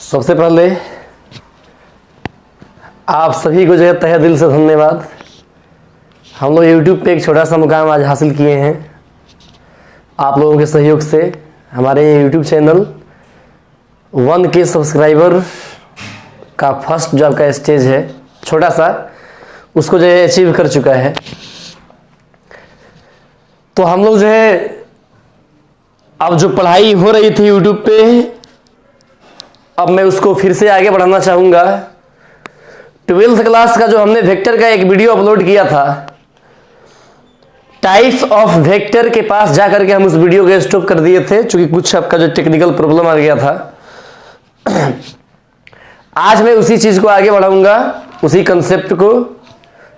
सबसे पहले आप सभी को जो है तहे दिल से धन्यवाद। हम लोग YouTube पे एक छोटा सा मुकाम आज हासिल किए हैं आप लोगों के सहयोग से। हमारे YouTube चैनल 1K सब्सक्राइबर का फर्स्ट जो आपका स्टेज है छोटा सा, उसको जो है अचीव कर चुका है। तो हम लोग जो है अब जो पढ़ाई हो रही थी YouTube पे, अब मैं उसको फिर से आगे बढ़ाना चाहूँगा। 12th क्लास का जो हमने वेक्टर का एक वीडियो अपलोड किया था, टाइप्स ऑफ वेक्टर के पास जा करके हम उस वीडियो को स्टॉप कर दिए थे, क्योंकि कुछ आपका जो टेक्निकल प्रॉब्लम आ गया था। आज मैं उसी चीज़ को आगे बढ़ाऊंगा, उसी कंसेप्ट को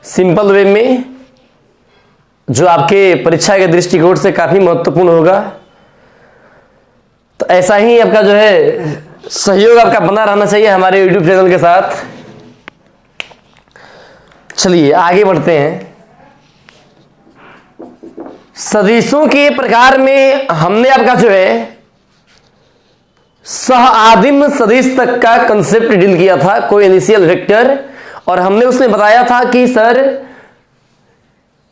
सिंपल वे में, जो आपके परीक्षा के दृष्टिकोण से काफ़ी महत्वपूर्ण होगा। तो ऐसा ही आपका जो है सहयोग आपका बना रहना चाहिए हमारे YouTube चैनल के साथ। चलिए आगे बढ़ते हैं। सदिशों के प्रकार में हमने आपका जो है सह आदिम सदिश तक का कंसेप्ट डील किया था, कोई इनिशियल वेक्टर, और हमने उसमें बताया था कि सर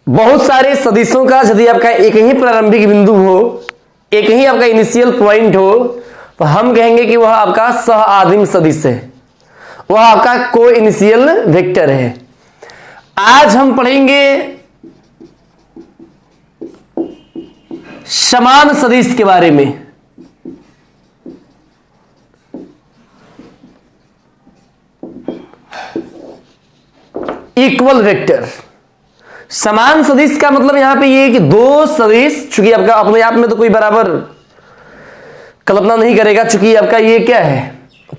बहुत सारे सदिशों का यदि आपका एक ही प्रारंभिक बिंदु हो, एक ही आपका इनिशियल पॉइंट हो, तो हम कहेंगे कि वह आपका सह आदिम सदिश है, वह आपका को इनिशियल वेक्टर है। आज हम पढ़ेंगे समान सदिश के बारे में। इक्वल वेक्टर, समान सदिश का मतलब यहां पे ये है कि दो सदिश, चूंकि आपका अपने आप में तो कोई बराबर कल्पना नहीं करेगा, चूंकि आपका ये क्या है,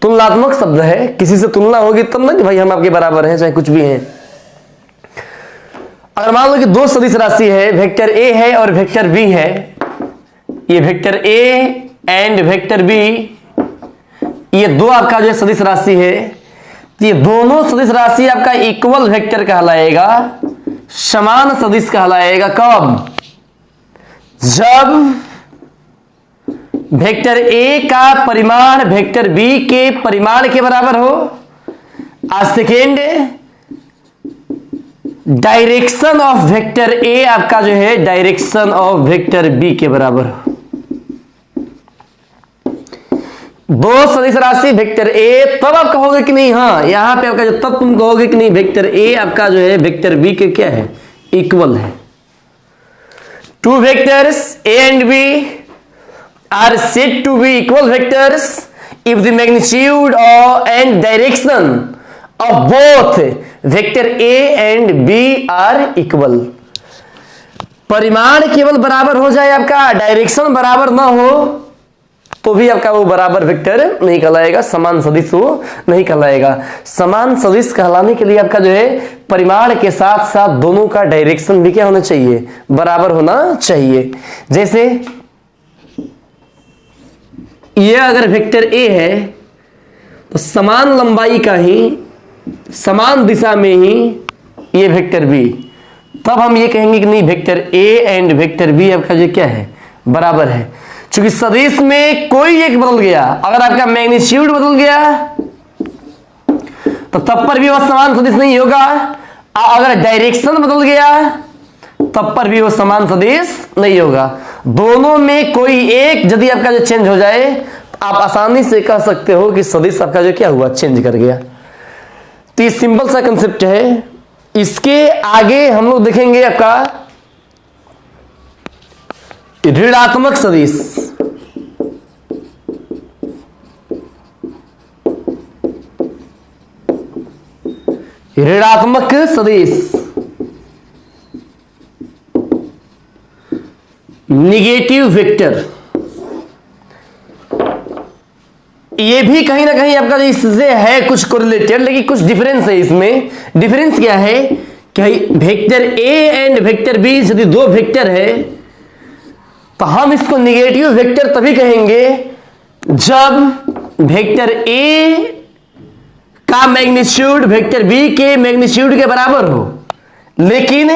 तुलनात्मक शब्द है। किसी से तुलना होगी तब ना कि भाई हम आपके बराबर हैं, चाहे कुछ भी हैं। अगर मान लो कि दो सदिश राशि है, वेक्टर ए है और वेक्टर बी है, ये vector A and vector B, ये दो आपका जो सदिश राशि है, ये दोनों सदिश राशि आपका इक्वल वेक्टर कहलाएगा, समान सदिश कहलाएगा। कब? जब वेक्टर ए का परिमाण वेक्टर बी के परिमाण के बराबर हो, second direction of vector A आपका जो है डायरेक्शन ऑफ वेक्टर बी के बराबर हो। दो सदिश राशि वेक्टर ए, तब आप कहोगे कि नहीं, हाँ यहां पे आपका जो, तब तुम कहोगे कि नहीं वेक्टर ए आपका जो है वेक्टर बी के क्या है, इक्वल है। Two vectors A and B are said to be equal vectors if the magnitude and direction of both vector A and B are equal। परिमाण केवल बराबर हो जाए, आपका डायरेक्शन बराबर ना हो, तो भी आपका वो बराबर वेक्टर नहीं कहलाएगा, समान सदिश वो नहीं कहलाएगा। समान सदिश कहलाने के लिए आपका जो है परिमाण के साथ साथ दोनों का डायरेक्शन भी क्या होना चाहिए, बराबर होना चाहिए। जैसे यह अगर वेक्टर ए है तो समान लंबाई का ही, समान दिशा में ही ये वेक्टर बी, तब हम ये कहेंगे कि नहीं vector A and vector B आपका जो क्या है, बराबर है। क्योंकि सदिश में कोई एक बदल गया, अगर आपका मैग्नीट्यूड बदल गया तो तब पर भी वह समान सदिश नहीं होगा, अगर डायरेक्शन बदल गया तब पर भी वो समान सदिश नहीं होगा। दोनों में कोई एक यदि आपका जो चेंज हो जाए, आप आसानी से कह सकते हो कि सदिश आपका जो क्या हुआ, चेंज कर गया। तो ये सिंपल सा कंसेप्ट है। इसके आगे हम लोग देखेंगे आपका ऋणात्मक सदिश। ऋणात्मक सदिश, निगेटिव वेक्टर, ये भी कहीं ना कहीं आपका इससे है कुछ कोरिलेटेड, लेकिन कुछ डिफरेंस है इसमें। डिफरेंस क्या है कि vector A and vector B यदि दो वेक्टर है तो हम इसको निगेटिव वेक्टर तभी कहेंगे जब वेक्टर ए का मैग्नीट्यूड वेक्टर बी के मैग्नीट्यूड के बराबर हो, लेकिन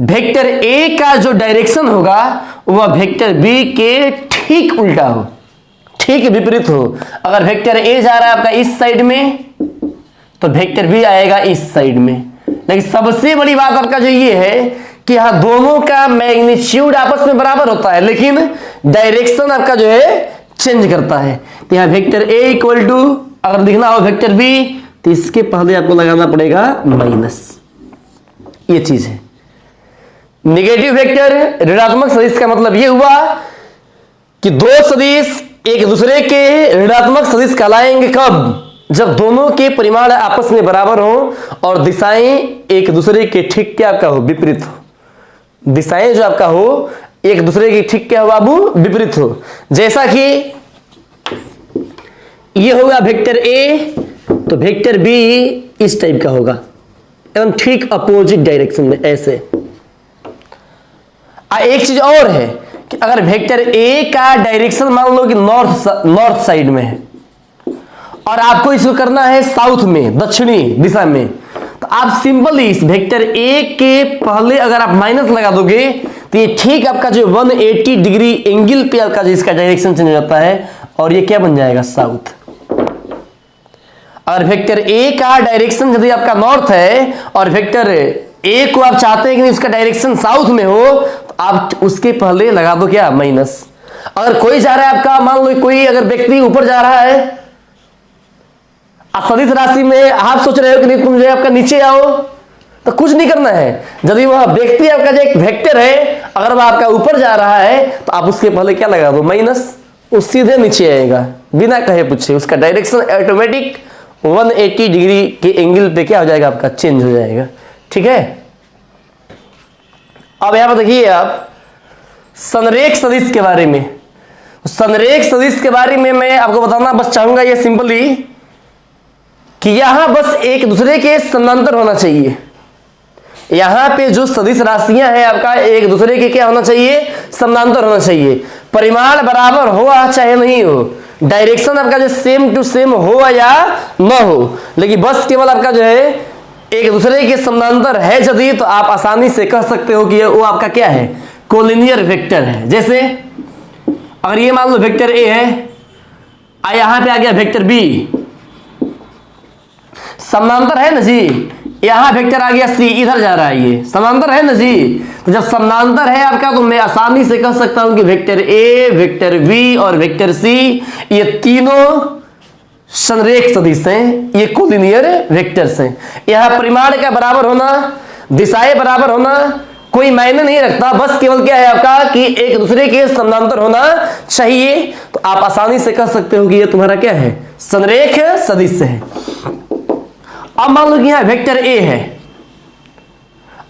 वेक्टर ए का जो डायरेक्शन होगा वह वेक्टर बी के ठीक उल्टा हो। ठीक विपरीत हो। अगर वेक्टर ए जा रहा है आपका इस साइड में तो वेक्टर बी आएगा इस साइड में। लेकिन सबसे बड़ी बात आपका जो ये है कि यहां दोनों का मैग्नीट्यूड आपस में बराबर होता है, लेकिन डायरेक्शन आपका जो है चेंज करता है। तो यहां वेक्टर ए इक्वल टू अगर लिखना हो वेक्टर बी तो इसके पहले आपको लगाना पड़ेगा माइनस। ये चीज है नेगेटिव वेक्टर ऋणात्मक सदिश का मतलब ये हुआ कि दो सदिश एक दूसरे के ऋणात्मक सदिश कहलाएंगे कब? जब दोनों के परिमाण आपस में बराबर हो और दिशाएं एक दूसरे के ठीक क्या आपका हो? विपरीत हो। दिशाएं जो आपका हो एक दूसरे की ठीक क्या हो बाबू? विपरीत हो। जैसा कि ये होगा वेक्टर ए तो वेक्टर बी इस टाइप का होगा एवं ठीक अपोजिट डायरेक्शन में ऐसे। एक चीज और है कि अगर वेक्टर ए का डायरेक्शन मान लो कि नॉर्थ साइड में है और आपको इसको करना है साउथ में, दक्षिणी दिशा में, तो आप सिंपली इस वेक्टर ए के पहले अगर आप माइनस लगा दोगे तो ये ठीक आपका जो 180 डिग्री एंगल पे आपका जो इसका डायरेक्शन चेंज हो जाता है और ये क्या बन जाएगा? साउथ। और वेक्टर ए का डायरेक्शन यदि आपका नॉर्थ है और वेक्टर ए को आप चाहते हैं कि उसका डायरेक्शन साउथ में हो तो आप उसके पहले लगा दो क्या? माइनस। अगर कोई जा रहा है आपका, मान लो कोई अगर व्यक्ति ऊपर जा रहा है सदिश राशि में, आप सोच रहे हो कि नहीं तुम जो आपका नीचे आओ, तो कुछ नहीं करना है। यदि वह व्यक्ति आपका जो एक वेक्टर है अगर वह आपका ऊपर जा रहा है तो आप उसके पहले क्या लगा दो? माइनस। वो सीधे नीचे आएगा बिना कहे पूछे, उसका डायरेक्शन ऑटोमेटिक 180 डिग्री के एंगल पे क्या हो जाएगा? आपका चेंज हो जाएगा। ठीक है। अब यहां पर देखिए आप संरेख सदिश के बारे में। संरेख सदिश के बारे में मैं आपको बताना बस चाहूंगा ये सिंपली कि यहां बस एक दूसरे के समानांतर होना चाहिए। यहां पे जो सदिश राशियां हैं आपका एक दूसरे के क्या होना चाहिए? समानांतर होना चाहिए। परिमाण बराबर हो चाहे नहीं हो, डायरेक्शन आपका जो सेम टू सेम हो या न हो, लेकिन बस केवल आपका जो है एक दूसरे के समानांतर है यदि तो आप आसानी से कह सकते हो कि वो आपका क्या है? कोलिनियर वेक्टर है। जैसे अगर ये मान लो वेक्टर ए है, यहां पे आ गया वेक्टर बी, समानांतर है ना जी। यहां वेक्टर आ गया सी, इधर जा रहा है, ये समानांतर है ना जी। तो जब समानांतर है आपका तो मैं आसानी से कह सकता हूं कि वेक्टर ए, वेक्टर बी और वेक्टर सी ये तीनों संरेख सदिश हैं, ये कोलिनियर वेक्टर्स हैं। यहां परिमाण का बराबर होना, दिशाएं बराबर होना कोई मायने नहीं रखता, बस केवल क्या है आपका कि एक दूसरे के समानांतर होना चाहिए। तो आप आसानी से कह सकते हो कि ये तुम्हारा क्या है? संरेख सदिश है। अब मान लो कि यहां वेक्टर ए है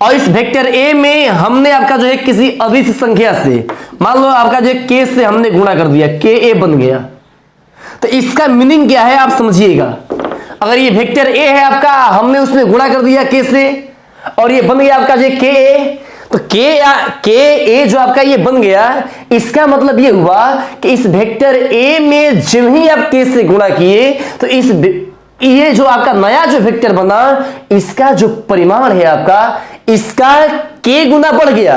और इस वेक्टर ए में हमने आपका जो है किसी अदिश संख्या से, मान लो आपका जो के से हमने गुणा कर दिया, के ए बन गया। तो इसका मीनिंग क्या है आप समझिएगा। अगर ये वेक्टर ए है आपका, हमने उसमें गुणा कर दिया के से और ये बन गया आपका जो के ए, तो के ए जो आपका ये बन गया, इसका मतलब ये हुआ कि इस वेक्टर ए में जब ही आप के से गुणा किए तो इस ये जो आपका नया जो वेक्टर बना इसका जो परिमाण है आपका, इसका के गुना बढ़ गया।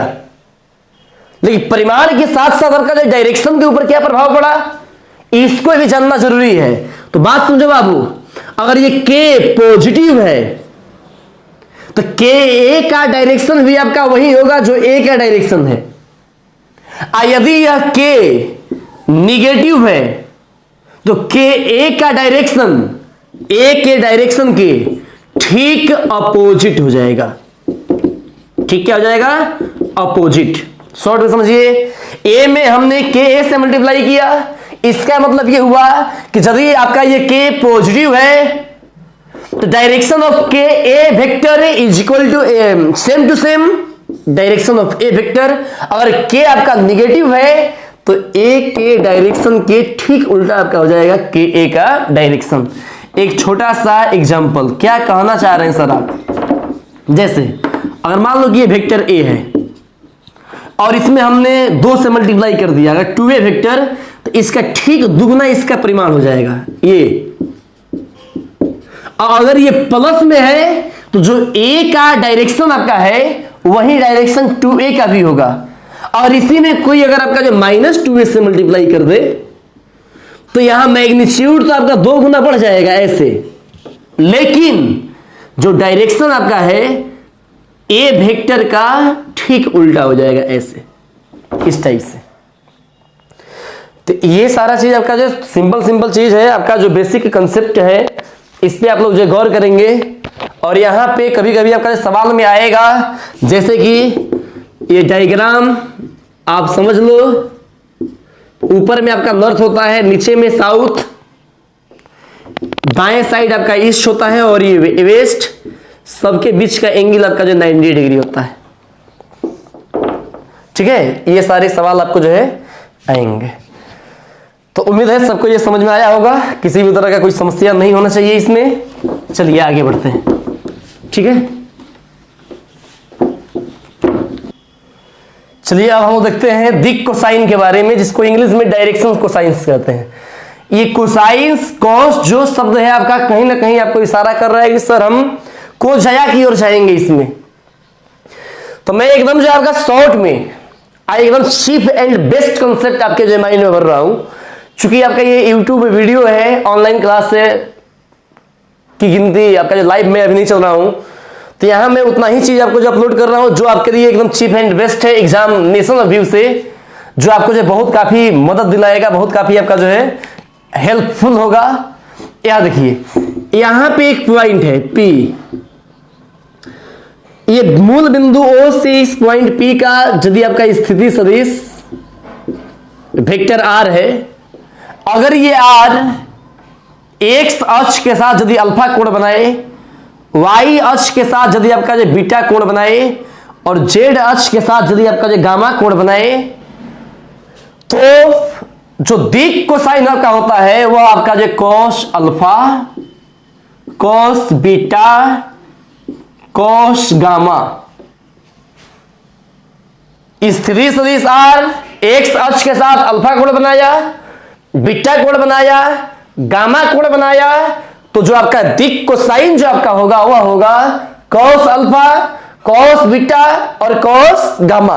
लेकिन परिमाण के साथ साथ आपका जो डायरेक्शन के ऊपर क्या प्रभाव पड़ा इसको भी जानना जरूरी है। तो बात समझो बाबू, अगर ये के पॉजिटिव है तो के ए का डायरेक्शन भी आपका वही होगा जो ए का डायरेक्शन है। यदि यह के निगेटिव है तो के ए का डायरेक्शन ए के डायरेक्शन के ठीक अपोजिट हो जाएगा। ठीक क्या हो जाएगा? अपोजिट। शॉर्ट में समझिए, ए में हमने के ए से मल्टीप्लाई किया, इसका मतलब ये हुआ कि यदि आपका ये के पॉजिटिव है तो direction of K A vector is equal to same direction of A vector. अगर के आपका निगेटिव है तो ए के डायरेक्शन के ठीक उल्टा आपका हो जाएगा के ए का डायरेक्शन। एक छोटा सा एग्जांपल, क्या कहना चाह रहे हैं सर आप? जैसे अगर मान लो कि ये वेक्टर ए है और इसमें हमने 2 से मल्टीप्लाई कर दिया, अगर 2a वेक्टर तो इसका ठीक दुगना इसका परिमाण हो जाएगा ये। और अगर ये प्लस में है तो जो a का डायरेक्शन आपका है वही डायरेक्शन 2a का भी होगा। और इसी में कोई अगर आपका जो -2a से मल्टीप्लाई कर दे तो यहां मैग्नीट्यूड तो आपका 2 गुना बढ़ जाएगा ऐसे, लेकिन जो डायरेक्शन आपका है ए वेक्टर का ठीक उल्टा हो जाएगा ऐसे, इस टाइप से। तो ये सारा चीज आपका जो सिंपल चीज है, आपका जो बेसिक कंसेप्ट है, इस पे आप लोग जो गौर करेंगे। और यहां पे कभी कभी आपका सवाल में आएगा, जैसे कि ये डायग्राम आप समझ लो, ऊपर में आपका नॉर्थ होता है, नीचे में साउथ, दाएं साइड आपका ईस्ट होता है और ये वेस्ट, सबके बीच का एंगल आपका जो 90 डिग्री होता है। ठीक है, ये सारे सवाल आपको जो है आएंगे। तो उम्मीद है सबको ये समझ में आया होगा, किसी भी तरह का कोई समस्या नहीं होना चाहिए इसमें। चलिए आगे बढ़ते हैं। ठीक है, चलिए अब हम देखते हैं दिक कोसाइन के बारे में, जिसको इंग्लिश में डायरेक्शन कोसाइंस कहते हैं। ये कोसाइंस कॉस जो शब्द है आपका कहीं ना कहीं आपको इशारा कर रहा है कि सर हम कोझया की ओर जाएंगे इसमें। तो मैं एकदम जो आपका शॉर्ट में एकदम चीप एंड बेस्ट कंसेप्ट आपके जो माइंड में भर रहा हूं, चूंकि आपका ये यूट्यूब वीडियो है, ऑनलाइन क्लास की गिनती आपका जो लाइव में अभी नहीं चल रहा हूं, तो यहां मैं उतना ही चीज आपको जो अपलोड कर रहा हूं जो आपके लिए एकदम चीप एंड बेस्ट है एग्जामिनेशन व्यू से, जो आपको जो बहुत काफी मदद दिलाएगा, बहुत काफी आपका जो है हेल्पफुल होगा। यहां देखिए, यहां पे एक पॉइंट है P, ये मूल बिंदु O से इस पॉइंट P का यदि आपका स्थिति सदिश वेक्टर R है, अगर ये R एक्स अक्ष के साथ यदि अल्फा कोण बनाए, वाई अक्ष के साथ यदि आपका जो बीटा कोण बनाए, और जेड अक्ष के साथ यदि आपका जो गामा कोण बनाए, तो जो दिक कोसाइन आपका होता है वो आपका जो cos alpha, cos beta, cos gamma, स्थिति सदिश R एक्स अक्ष के साथ अल्फा कोण बनाया, बीटा कोण बनाया, गामा कोण बनाया, तो जो आपका दिक कोसाइन जो आपका होगा वह होगा कॉस अल्फा, कॉस बीटा और कॉस गामा।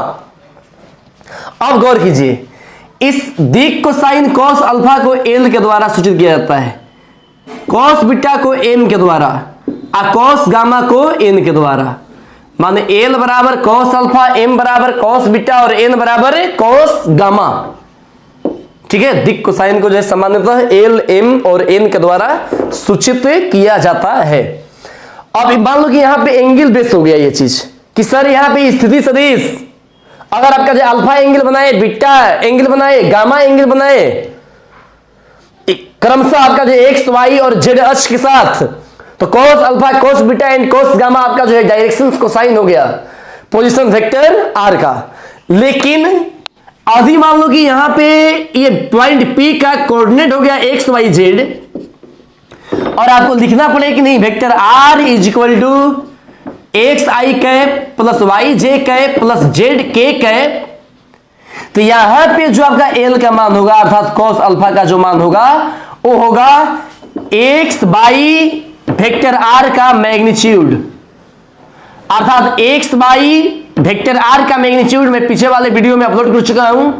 अब गौर कीजिए, इस दिक कोसाइन कॉस अल्फा को एल के द्वारा सूचित किया जाता है, कॉस बीटा को एम के द्वारा और कॉस गामा को एन के द्वारा। माने एल बराबर कॉस अल्फा, एम बराबर कॉस बीटा और एन बराबर कॉस गामा। ठीक है, दिक कोसाइन को जो है सामान्यतः एल, एम और एन के द्वारा सूचित किया जाता है। अब मान लो कि यहां पे एंगल बेस हो गया ये चीज कि सर यहां पे स्थिति सदिश अगर आपका जो अल्फा एंगल बनाए, बीटा एंगल बनाए, गामा एंगल बनाए, क्रमशः आपका जो एक्स, वाई और जेड अक्ष के साथ, तो cos alpha, cos beta and cos gamma आपका जो है डायरेक्शन कोसाइन हो गया पोजीशन वेक्टर आर का। लेकिन अभी मान लो कि यहां पे ये पॉइंट P का कोऑर्डिनेट हो गया एक्स वाई जेड, और आपको लिखना पड़े कि नहीं vector R is equal to x i cap plus y j cap plus z k cap. तो यहां पे जो आपका L का मान होगा अर्थात कॉस अल्फा का जो मान होगा वो होगा एक्स बाई वेक्टर R का मैग्नीट्यूड, अर्थात एक्स बाई वेक्टर R का मैग्नीट्यूड मैं पीछे वाले वीडियो में अपलोड कर चुका हूं।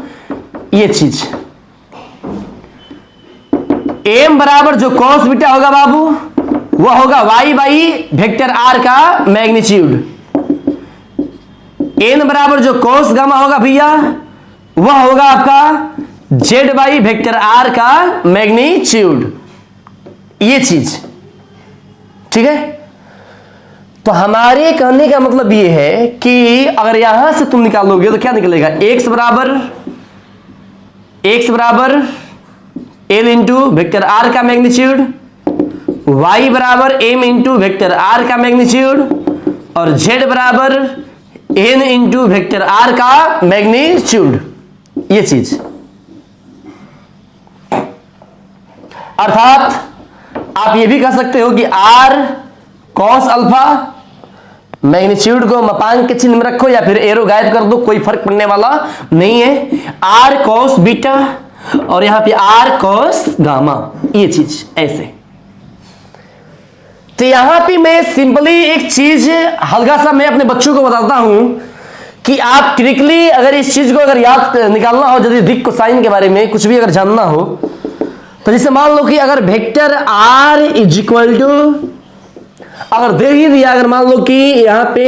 ये चीज M बराबर जो कॉस बीटा होगा बाबू वह होगा y बाई वेक्टर R का मैग्नीट्यूड, N बराबर जो कॉस गामा होगा भैया वह होगा आपका Z बाई वेक्टर R का मैग्नीट्यूड। ये चीज ठीक है। तो हमारे कहने का मतलब ये है कि अगर यहां से तुम निकालोगे तो क्या निकलेगा, x बराबर l इंटू वेक्टर R का मैग्नीट्यूड, y बराबर m इंटू वेक्टर R का मैग्नीट्यूड, और z बराबर n इंटू वेक्टर R का मैग्नीट्यूड। ये चीज अर्थात आप ये भी कह सकते हो कि R कॉस अल्फा, मैग्नीट्यूड को मपांक के चिन्ह में रखो या फिर एरो गायब कर दो, कोई फर्क पड़ने वाला नहीं है, R कॉस बीटा और यहां पे R कॉस गामा। ये चीज ऐसे। तो यहां पे मैं सिंपली एक चीज हल्का सा मैं अपने बच्चों को बताता हूं कि आप क्विकली अगर इस चीज को अगर याद निकालना हो, यदि दिक कोसाइन के बारे में कुछ भी अगर जानना हो, तो जैसे मान लो कि अगर vector r is equal to, अगर दे ही दिया, अगर मान लो कि यहां पे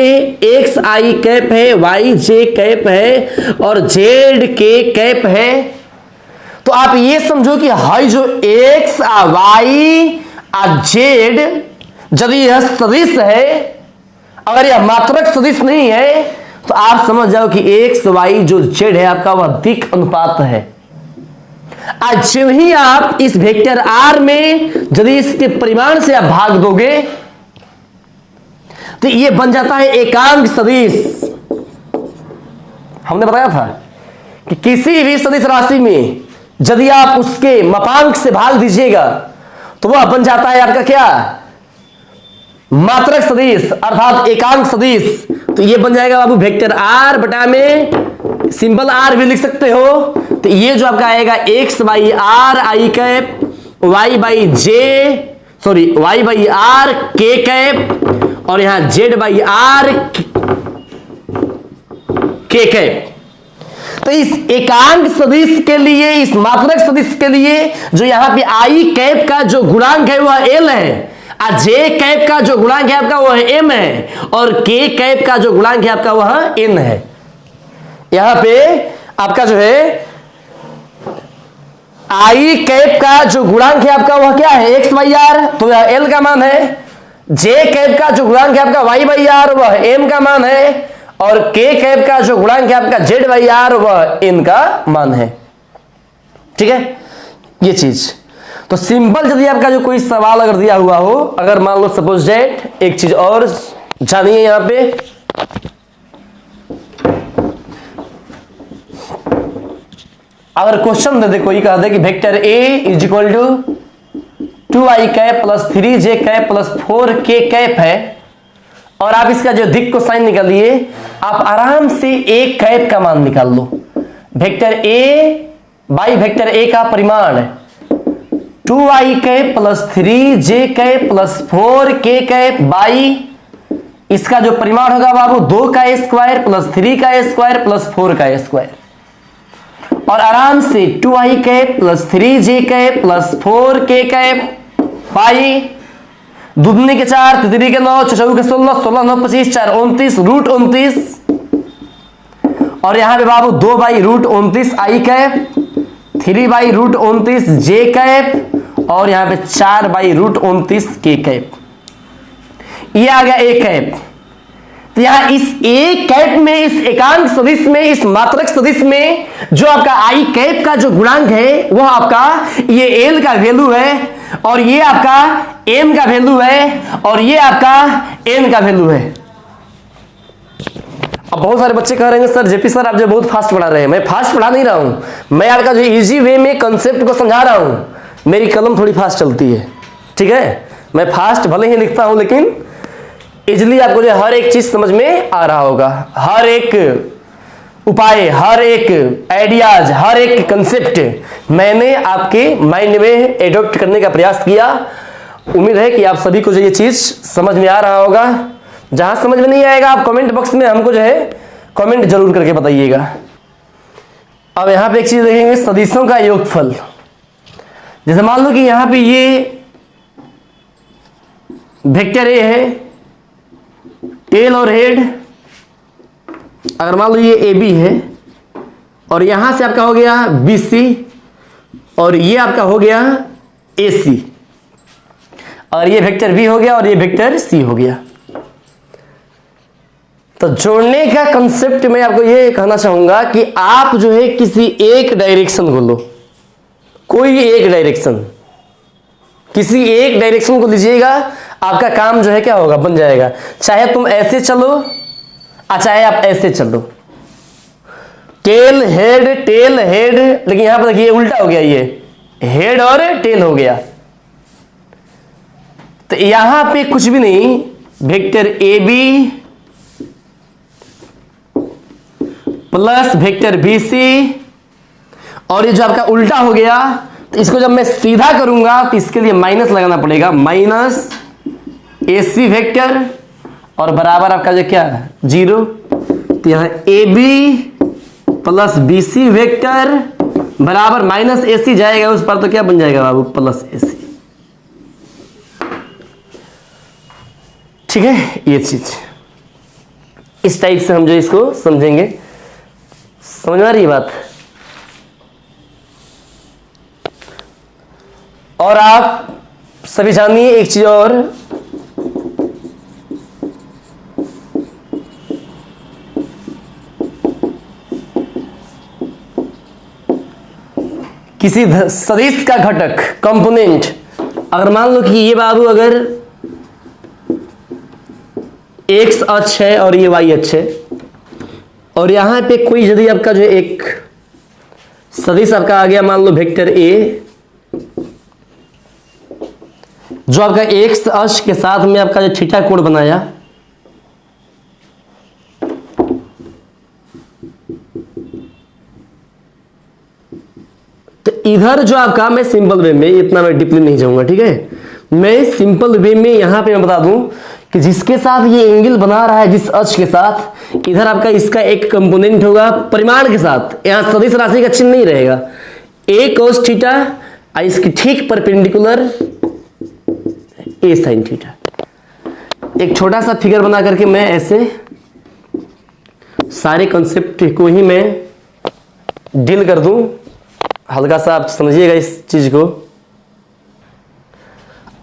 एक्स आई कैप है, वाई जे कैप है और जेड के कैप है, तो आप ये समझो कि हाई जो एक्स वाई जेड, यदि यह सदिश है, अगर यह मात्रक सदिश नहीं है, तो आप समझ जाओ कि एक्स वाई जो जेड है आपका वह दिक् अनुपात है। आज जब ही आप इस वेक्टर आर में यदि इसके परिमाण से आप भाग दोगे तो ये बन जाता है एकांक सदिश। हमने बताया था कि किसी भी सदिश राशि में यदि आप उसके मापांक से भाग दीजिएगा तो वह बन जाता है आपका क्या, मात्रक सदिश अर्थात एकांक सदिश। तो ये बन जाएगा बाबू वेक्टर आर बटा में सिंपल आर भी लिख सकते हो। तो ये जो आपका आएगा x by r i cap, y by j, sorry y by r k cap और यहां z by r k cap. तो इस एकांक सदिश के लिए, इस मात्रक सदिश के लिए जो यहां पे आई कैप का जो गुणांक है वह एल है, जे कैप का जो गुणांक है आपका वह एम है और के कैप का जो गुणांक है आपका वह एन है। यहां पे आपका जो है आई कैप का जो गुणांक है आपका वह क्या है, एक्स बाई आर, तो यह एल का मान है। जे कैप का जो गुणांक है आपका वाई बाई आर वह एम का मान है और के कैप का जो गुणांक है आपका जेड बाई आर वह एन का मान है। ठीक है, ये चीज तो सिंपल। यदि आपका जो कोई सवाल अगर दिया हुआ हो, अगर मान लो सपोज डेट, एक चीज और जानिए यहां पे, अगर क्वेश्चन दे दे कोई, कह दे कि vector A is equal to 2i cap plus 3j cap plus 4k cap है और आप इसका जो दिक् को साइन निकालिए, आप आराम से ए कैप का मान निकाल लो। Vector A by vector A का परिमाण 2i cap plus 3j cap plus 4k cap by इसका जो परिमाण होगा बाबू 2 का स्क्वायर प्लस 3 का स्क्वायर प्लस 4 का स्क्वायर, और आराम से 2i cap plus 3j cap plus 4k cap by दुगनी के 4, तितरी के 9, चौचौ के 16, 16 9 25, 4 29 रूट 29 और यहां पे बाबू 2 by root 29 i cap, 3 by root 29 j cap और यहां पे 4 बाई रूट 29 के कैप। ये आ गया ए कैप। तो यहां इस ए कैप में, इस एकांक सदिश में, इस मात्रक सदिश में जो आपका आई कैप का जो गुणांक है वह आपका ये एल का वैल्यू है और ये आपका एम का वैल्यू है और ये आपका एन का वैल्यू है। अब बहुत सारे बच्चे कह रहे हैं सर जेपी सर आप जो बहुत फास्ट पढ़ा रहे हैं। मैं फास्ट पढ़ा नहीं रहा हूं, मैं आपका जो इजी वे में कंसेप्ट को समझा रहा हूं। मेरी कलम थोड़ी फास्ट चलती है, ठीक है, मैं फास्ट भले ही लिखता हूं लेकिन इजिली आपको जो हर एक चीज समझ में आ रहा होगा। हर एक उपाय, हर एक आइडियाज, हर एक कंसेप्ट मैंने आपके माइंड में एडॉप्ट करने का प्रयास किया। उम्मीद है कि आप सभी को जो ये चीज समझ में आ रहा होगा। जहां समझ में नहीं आएगा आप कमेंट बॉक्स में हमको जो है कमेंट जरूर करके बताइएगा। अब यहां पे एक चीज देखेंगे, सदिशों का योगफल। जैसे मान लो कि यहां पे ये वेक्टर ए है, टेल और हेड, अगर मान लो ये ए बी है और यहां से आपका हो गया बी सी और ये आपका हो गया ए सी और ये वेक्टर बी हो गया और ये वेक्टर सी हो गया। तो जोड़ने का कंसेप्ट मैं आपको ये कहना चाहूंगा कि आप जो है किसी एक डायरेक्शन को लो, कोई एक डायरेक्शन, किसी एक डायरेक्शन को लीजिएगा, आपका काम जो है क्या होगा, बन जाएगा। चाहे तुम ऐसे चलो चाहे आप ऐसे चलो, टेल हेड, लेकिन यहां पर देखिए उल्टा हो गया, ये हेड और टेल हो गया। तो यहां पे कुछ भी नहीं, vector A B plus vector B C और ये जो आपका उल्टा हो गया, तो इसको जब मैं सीधा करूंगा तो इसके लिए माइनस लगाना पड़ेगा, माइनस ए सी वेक्टर और बराबर आपका जो क्या है 0। तो यहां A B plus B C vector बराबर माइनस ए सी जाएगा उस पर, तो क्या बन जाएगा बाबू, प्लस ए सी। ठीक है, ये चीज इस टाइप से हम जो इसको समझेंगे। समझ में आ रही है बात? और आप सभी जानिए एक चीज और, किसी सदिश का घटक कंपोनेंट, अगर मान लो कि ये बाबू अगर एक्स अक्ष है और ये वाई अक्ष है, और यहां पे कोई यदि आपका जो एक सदिश आपका आ गया, मान लो वेक्टर ए, जो आपका एक्स अक्ष के साथ में आपका जो थीटा कोण बनाया, तो इधर जो आपका, मैं सिंपल वे में, इतना मैं डीपली नहीं जाऊंगा, ठीक है, मैं सिंपल वे में यहां पे मैं बता दूं कि जिसके साथ ये एंगल बना रहा है जिस अक्ष के साथ, इधर आपका इसका एक कंपोनेंट होगा परिमाण के साथ, यहां सदिश राशि का चिन्ह नहीं रहेगा, ए cos थीटा, इसकी ठीक परपेंडिकुलर ए sin थीटा। एक छोटा सा फिगर बना करके मैं ऐसे सारे कॉन्सेप्ट को ही मैं डील कर दूं, हल्का सा आप समझिएगा इस चीज को।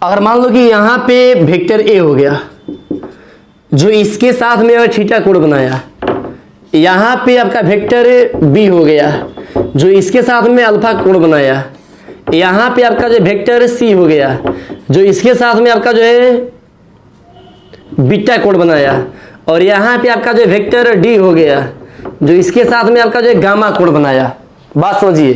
अगर मान लो कि यहां पे वेक्टर ए हो गया, जो इसके साथ में अगर थीटा कोण बनाया, यहां पे आपका वेक्टर बी हो गया, जो इसके साथ में अल्फा कोण बनाया, यहां पे आपका जो वेक्टर सी हो गया, जो इसके साथ में आपका जो है बीटा कोण बनाया, और यहां पे आपका जो वेक्टर डी हो गया, जो इसके साथ में आपका जो है गामा कोण बनाया। बात समझिए,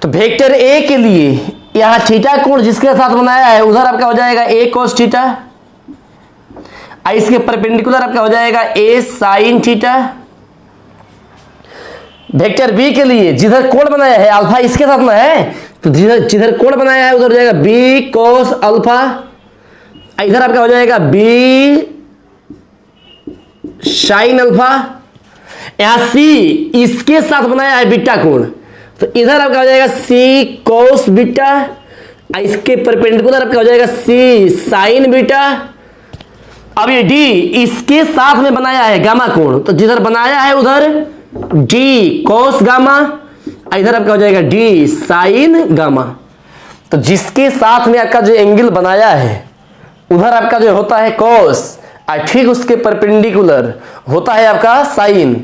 तो वेक्टर ए के लिए यहां थीटा कोण जिसके साथ बनाया है, उधर आपका हो जाएगा ए cos थीटा, इसके परपेंडिकुलर आपका हो जाएगा ए sin थीटा। वेक्टर बी के लिए जिधर कोण बनाया है, अल्फा इसके साथ में है, तो जिधर कोण बनाया है उधर हो जाएगा बी cos अल्फा, इधर आपका हो जाएगा बी sin अल्फा। यहां सी इसके साथ बनाया है बीटा कोण, तो इधर आपका हो जाएगा सी cos बीटा, इसके परपेंडिकुलर आपका हो जाएगा सी sin बीटा। अब ये डी इसके साथ में बनाया है गामा कोण, तो जिधर बनाया है उधर डी cos गामा, इधर आपका हो जाएगा डी sin गामा। तो जिसके साथ में आपका जो एंगल बनाया है उधर आपका जो होता है cos, और ठीक उसके परपेंडिकुलर होता है आपका sin।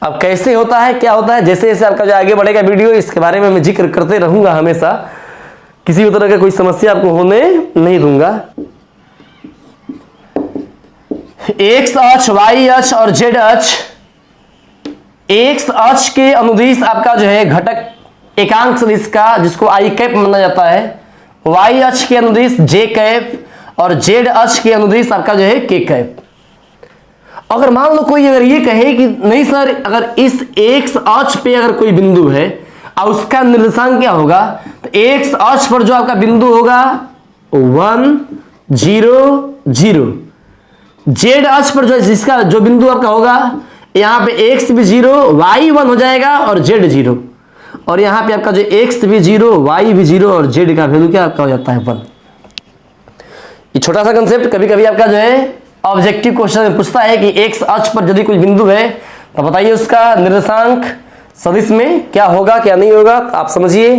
अब कैसे होता है, क्या होता है, जैसे जैसे आपका जो आगे बढ़ेगा वीडियो, इसके बारे में मैं जिक्र करते रहूंगा हमेशा, किसी भी तरह का कोई समस्या आपको होने नहीं दूंगा। एक्स अक्ष, वाई अक्ष और जेड अक्ष, एक्स अक्ष के अनुदिश आपका जो है घटक एकांक सदिश का, जिसको आई कैप माना जाता है, वाई अक्ष के अनुदिश जे कैप, और जेड अक्ष के अनुदिश आपका जो है के कैप। अगर मान लो कोई अगर ये कहे कि नहीं सर, अगर इस एक्स अक्ष पे अगर कोई बिंदु है और उसका निर्देशांक क्या होगा, तो एक्स अक्ष पर जो आपका बिंदु होगा 1 0 0, जेड अक्ष पर जो जिसका जो बिंदु आपका होगा, यहां पे एक्स भी 0 वाई 1 हो जाएगा और जेड 0, और यहां पे आपका जो एक्स भी 0 वाई भी 0 और जेड का वैल्यू क्या आपका हो जाता है 1। ये छोटा सा कंसेप्ट कभी कभी आपका जो है ऑब्जेक्टिव क्वेश्चन में पूछता है कि एक्स अक्ष पर यदि कोई बिंदु है तो बताइए उसका निर्देशांक सदिश में क्या होगा क्या नहीं होगा। तो आप समझिए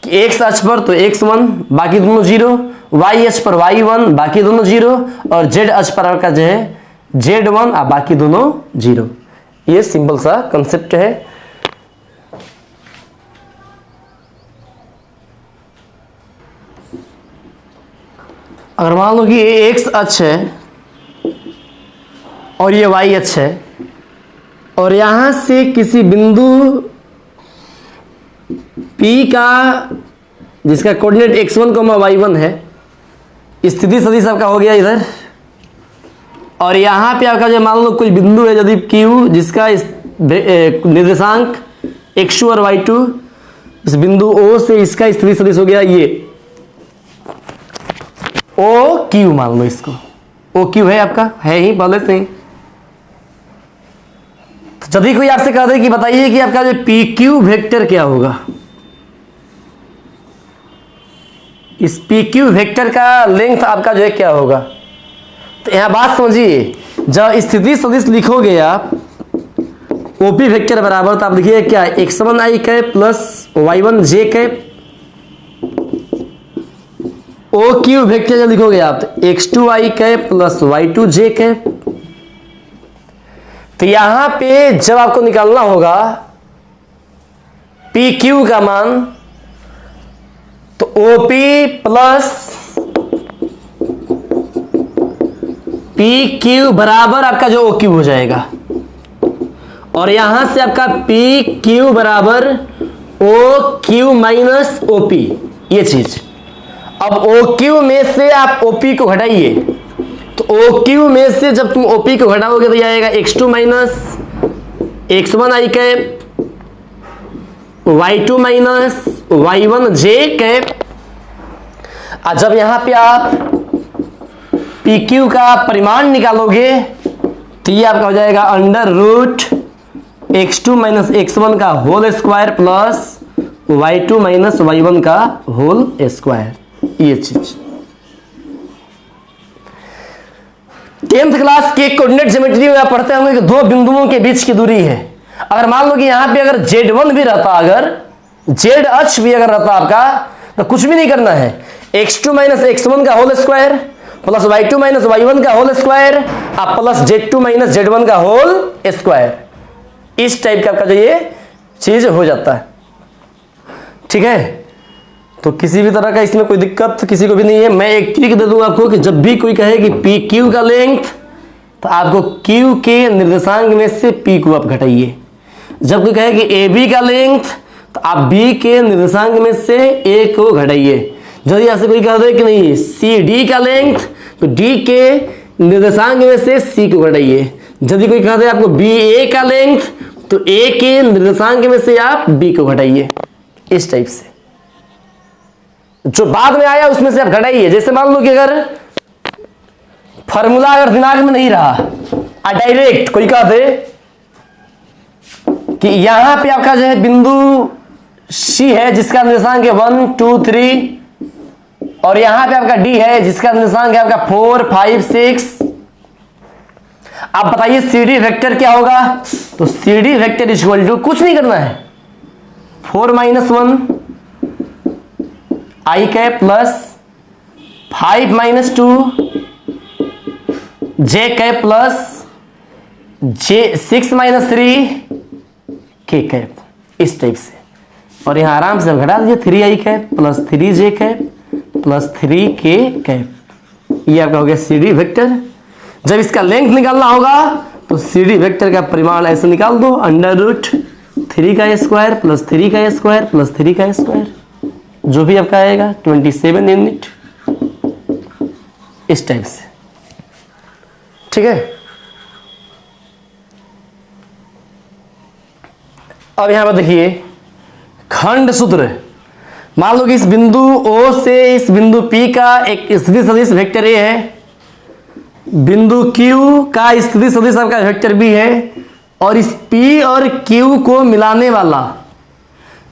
कि एक्स अक्ष पर तो x1 बाकी दोनों 0, वाई अक्ष पर y1 बाकी दोनों 0, और जेड अक्ष पर आपका जो है z1 और बाकी दोनों 0। ये सिंपल सा कंसेप्ट है। अगर मान लो कि ये एक्स अक्ष है और ये वाई अक्ष है, और यहां से किसी बिंदु P का जिसका कोऑर्डिनेट x1, y1 है, स्थिति सदिश आपका हो गया इधर, और यहां पे आपका जो मान लो कोई बिंदु है यदि Q जिसका निर्देशांक x2 और y2, इस बिंदु O से इसका स्थिति सदिश हो गया ये OQ, मान लो इसको OQ है आपका, है ही पहले से ही। जब भी कोई आपसे कह दे कि बताइए कि आपका जो पी क्यू वेक्टर क्या होगा, इस पी क्यू वेक्टर का लेंथ आपका जो है क्या होगा, तो यहां बात समझिए। जब स्थिति सदिश लिखोगे आप ओपी वेक्टर बराबर, तो आप लिखिए क्या, x1 i cap plus y1 j cap. O Q vector जब लिखोगे आप तो x2 i cap plus y2 j cap. तो यहां पे जब आपको निकालना होगा पी क्यू का मान, तो ओपी प्लस पी क्यू बराबर आपका जो ओ क्यू हो जाएगा, और यहां से आपका पी क्यू बराबर ओ क्यू माइनस ओपी, ये चीज। अब ओ क्यू में से आप ओपी को घटाइए, तो ओ क्यू में से जब तुम ओपी को घटाओगे तो ये आएगा x2 minus x1 i cap y2 minus y1 j cap. और जब यहां पे आप पी क्यू का परिमाण निकालोगे तो ये आपका हो जाएगा under root x2 minus x1 का whole square plus y2 minus y1 का होल स्क्वायर, ये चीज। 10th क्लास के कोऑर्डिनेट ज्योमेट्री में आप पढ़ते होंगे कि दो बिंदुओं के बीच की दूरी है। अगर मान लो कि यहां पे अगर z1 भी रहता, अगर z अक्ष भी अगर रहता आपका, तो कुछ भी नहीं करना है, x2 माइनस x1 का whole square plus y2 minus y1 का होल स्क्वायर आप प्लस z2 माइनस z1 का होल स्क्वायर, इस टाइप का आपका जो ये चीज हो जाता है। ठीक है, तो किसी भी तरह का इसमें कोई दिक्कत किसी को भी नहीं है। मैं एक ट्रिक दे दूंगा आपको कि जब भी कोई कहे कि पी क्यू का लेंथ, तो आपको क्यू के निर्देशांक में से पी को आप घटाइए। जब कोई कहे कि ए बी का लेंथ, तो आप बी के निर्देशांक में से ए को घटाइए। यदि आपसे कोई कह दे कि नहीं सी डी का लेंथ, तो डी के निर्देशांक में से सी को घटाइए। यदि कोई कह दे आपको बी ए का लेंथ, तो ए के निर्देशांक में से आप बी को घटाइए, इस टाइप से। जो बाद में आया उसमें से आप घटाइए। जैसे मान लो कि अगर फॉर्मूला अगर दिमाग में नहीं रहा, डायरेक्ट कोई कह दे कि यहां पे आपका जो है बिंदु सी है जिसका निर्देशांक है 1 2 3, और यहां पे आपका डी है जिसका निर्देशांक है आपका 4 5 6। आप बताइए सी डी वेक्टर क्या होगा, तो C D vector equal to कुछ नहीं करना है, 4 minus 1 i cap plus 5 minus 2 j cap plus j 6 minus 3 k cap, इस टाइप से। और यहां आराम से घटा दीजिए 3 आई कैप प्लस 3 जे कैप प्लस 3 के कैप, ये आपका हो गया सी डी वेक्टर। जब इसका लेंथ निकालना होगा तो सी डी वेक्टर का परिमाण ऐसे निकाल दो, अंडर रूट 3 का स्क्वायर प्लस 3 का स्क्वायर प्लस 3 का स्क्वायर, जो भी आपका आएगा 27 यूनिट, इस टाइप से। ठीक है, अब यहां पर देखिए खंड सूत्र। मान लो कि इस बिंदु O से इस बिंदु P का एक स्थिति सदिश वेक्टर A है, बिंदु Q का स्थिति सदिश आपका वेक्टर B है, और इस P और Q को मिलाने वाला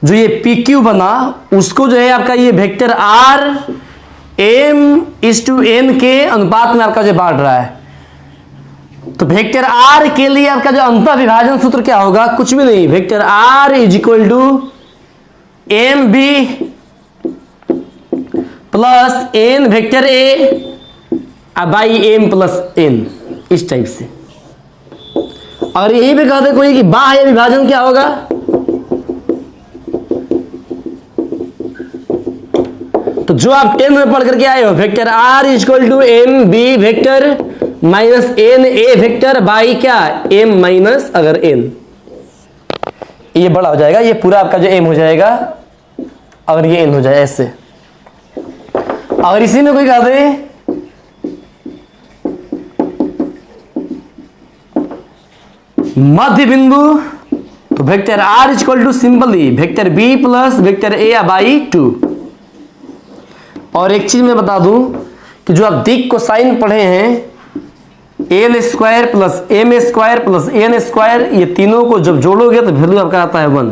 जो ये PQ बना, उसको जो है आपका ये वेक्टर R m/n के अनुपात में आपका जो बांट रहा है। तो वेक्टर R के लिए आपका जो अंतः विभाजन सूत्र क्या होगा, कुछ भी नहीं, vector R is equal to m b plus n vector A by m plus n, इस टाइप से। और यही पे कहते कोई कि बाह्य विभाजन क्या होगा, तो जो आप 10 में पढ़ करके आए हो, vector R is equal to m B vector minus n A vector by क्या एम माइनस अगर एन, ये बड़ा हो जाएगा, ये पूरा आपका जो एम हो जाएगा अगर ये एन हो जाए ऐसे। अगर इसी में कोई कह दे मध्य बिंदु, तो vector R is equal to simply vector B plus vector A by 2। और एक चीज मैं बता दूं कि जो आप दिक कोसाइन पढ़े हैं, l square plus m square plus n square, ये तीनों को जब जोड़ोगे तो वैल्यू आपका आता है 1।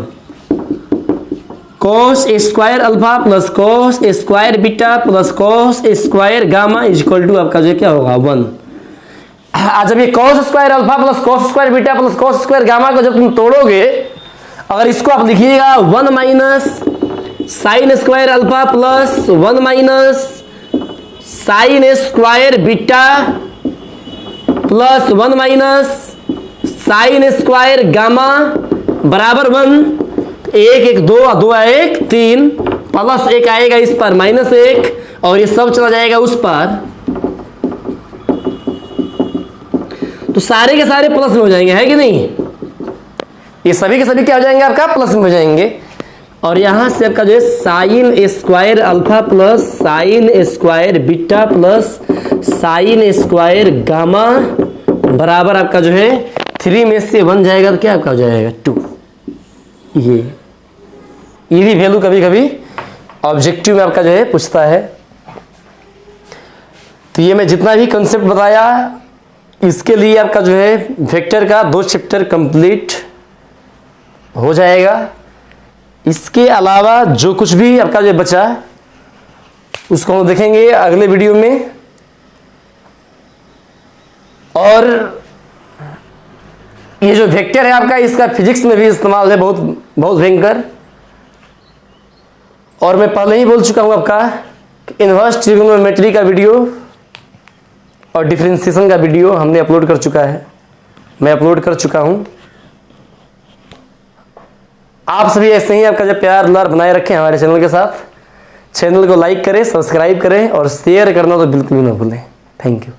Cos square alpha plus cos square beta plus cos square gamma is equal to आपका जो क्या होगा 1। आज जब ये cos square alpha plus cos square beta plus cos square gamma को जब तुम तोड़ोगे, अगर इसको आप लिखिएगा 1 minus sine square alpha plus 1 minus sine square beta plus 1 minus sine square gamma बराबर 1। 1 1 2 2 1 3 प्लस 1 आएगा इस पर माइनस 1 और ये सब चला जाएगा उस पर, तो सारे के सारे प्लस में हो जाएंगे, है कि नहीं? ये सभी के सभी क्या हो जाएंगे आपका प्लस में हो जाएंगे। और यहां से आपका जो है sign square alpha plus sign square beta plus sign square gamma बराबर आपका जो है 3 में से 1 जाएगा तो क्या आपका हो जाएगा 2। ये भी वैल्यू कभी कभी ऑब्जेक्टिव में आपका जो है पूछता है। तो ये मैं जितना भी कंसेप्ट बताया, इसके लिए आपका जो है वेक्टर का 2 चैप्टर कंप्लीट हो जाएगा। इसके अलावा जो कुछ भी आपका जो बचा उसको हम देखेंगे अगले वीडियो में। और ये जो वेक्टर है आपका, इसका फिजिक्स में भी इस्तेमाल है बहुत बहुत भयंकर। और मैं पहले ही बोल चुका हूं आपका इनवर्स ट्रिग्नोमेट्री का वीडियो और डिफरेंशिएशन का वीडियो हमने अपलोड कर चुका है, मैं अपलोड कर चुका हूं। आप सभी ऐसे ही आपका जब प्यार दुलार बनाए रखें हमारे चैनल के साथ। चैनल को लाइक करें, सब्सक्राइब करें और शेयर करना तो बिल्कुल भी ना भूलें। Thank you.